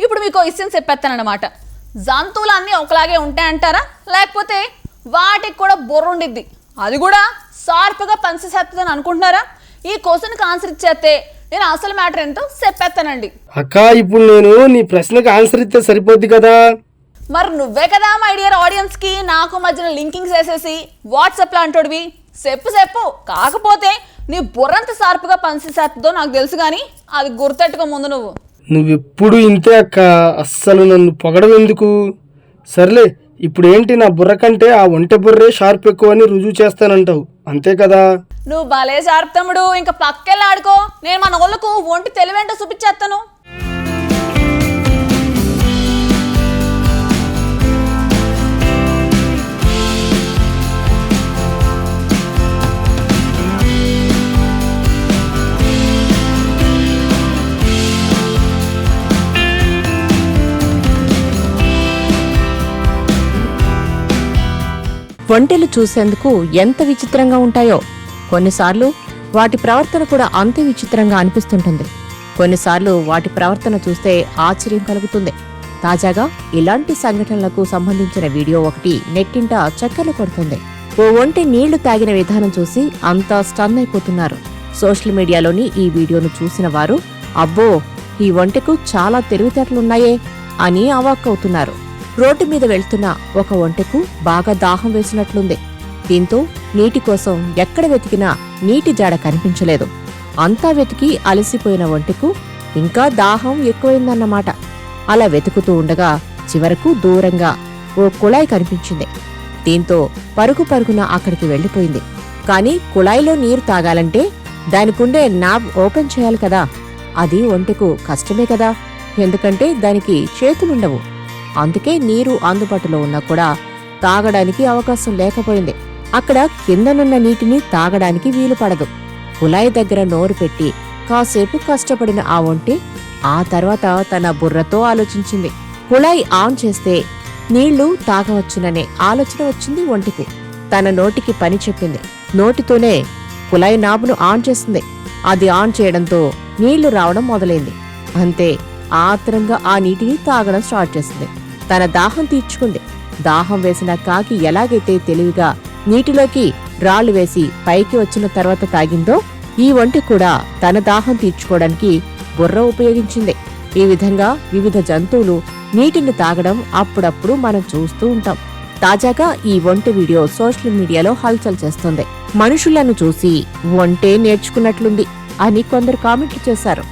ఇప్పుడు మీకు విషయం చెప్పేస్తానన్నమాట. జంతువులన్నీ ఒకలాగే ఉంటాయంటారా, లేకపోతే వాటికి కూడా బుర్ర ఉండిద్ది, అది కూడా షార్ప్గా పనిచేస్తుందని అనుకుంటున్నారా? ఈ క్వశ్చన్కి ఆన్సర్ ఇచ్చేస్తే నేను అసలు మ్యాటర్ ఏంటో చెప్పేస్తానండి. అక్క, ఇప్పుడు నేను నీ ప్రశ్నకు ఆన్సర్ ఇస్తే సరిపోద్ది కదా. మరి నువ్వే కదా మై డియర్ ఆడియన్స్కి నాకు మధ్యన లింకింగ్స్ వేసేసి వాట్సాప్లో అంటోడివి. చెప్పు కాకపోతే నీ బుర్రంత షార్ప్గా పనిచేస్తుందో నాకు తెలుసు, కానీ అది గుర్తెట్టుకో ముందు. నువ్వెప్పుడు ఇంతే అక్క, అస్సలు నన్ను పొగడం ఎందుకు? సర్లే, ఇప్పుడు ఏంటి, నా బుర్ర కంటే ఆ ఒంటె బుర్రే షార్ప్ ఎక్కువ అని రుజువు చేస్తానంటావు, అంతే కదా? నువ్వు భలే షార్ప్ తమ్ముడు, ఇంకా పక్కెళ్ళి ఆడుకో. నేను మన వాళ్ళకు ఒంటి తెలివేంటో చూపించేస్తాను. ఒంటెలు చూసేందుకు ఎంత విచిత్రంగా ఉంటాయో, కొన్నిసార్లు వాటి ప్రవర్తన కూడా అంతే విచిత్రంగా అనిపిస్తుంటుంది. కొన్నిసార్లు వాటి ప్రవర్తన చూస్తే ఆశ్చర్యం కలుగుతుంది. తాజాగా ఇలాంటి సంఘటనలకు సంబంధించిన వీడియో ఒకటి నెట్టింట చక్కర్లు కొడుతుంది. ఓ ఒంటె నీళ్లు తాగిన విధానం చూసి అంతా స్టన్ అయిపోతున్నారు. సోషల్ మీడియాలోని ఈ వీడియోను చూసిన వారు అబ్బో, ఈ ఒంటెకు చాలా తెలివితేటలున్నాయే అని అవాక్కవుతున్నారు. రోడ్డు మీద వెళ్తున్న ఒక ఒంటెకు బాగా దాహం వేసినట్లుంది. దీంతో నీటి కోసం ఎక్కడ వెతికినా నీటి జాడ కనిపించలేదు. అంతా వెతికి అలసిపోయిన ఒంటెకు ఇంకా దాహం ఎక్కువైందన్నమాట. అలా వెతుకుతూ ఉండగా చివరకు దూరంగా ఓ కుళాయి కనిపించింది. దీంతో పరుగున అక్కడికి వెళ్లిపోయింది. కాని కుళాయిలో నీరు తాగాలంటే దానికుండే నాబ్ ఓపెన్ చేయాలి కదా. అది ఒంటెకు కష్టమే కదా, ఎందుకంటే దానికి చేతులుండవు. అందుకే నీరు అందుబాటులో ఉన్నా కూడా తాగడానికి అవకాశం లేకపోయింది. అక్కడ కిందనున్న నీటిని తాగడానికి వీలు పడదు. కుళాయి దగ్గర నోరు పెట్టి కాసేపు కష్టపడిన ఆ ఒంటె ఆ తర్వాత తన బుర్రతో ఆలోచించింది. కుళాయి ఆన్ చేస్తే నీళ్లు తాగవచ్చుననే ఆలోచన వచ్చింది ఒంటెకు. తన నోటికి పని చెప్పింది. నోటితోనే కుళాయి నాబును ఆన్ చేసింది. అది ఆన్ చేయడంతో నీళ్లు రావడం మొదలైంది. అంతే, ఆత్రంగా ఆ నీటిని తాగడం స్టార్ట్ చేసింది. తన దాహం తీర్చుకుంది. దాహం వేసిన కాకి ఎలాగైతే తెలివిగా నీటిలోకి రాళ్లు వేసి పైకి వచ్చిన తర్వాత తాగిందో, ఈ ఒంటె కూడా తన దాహం తీర్చుకోవడానికి బుర్ర ఉపయోగించింది. ఈ విధంగా వివిధ జంతువులు నీటిని తాగడం అప్పుడప్పుడు మనం చూస్తూ ఉంటాం. తాజాగా ఈ ఒంటె వీడియో సోషల్ మీడియాలో హల్చల్ చేస్తోంది. మనుషులను చూసి ఒంటె నేర్చుకున్నట్లుంది అని కొందరు కామెంట్లు చేశారు.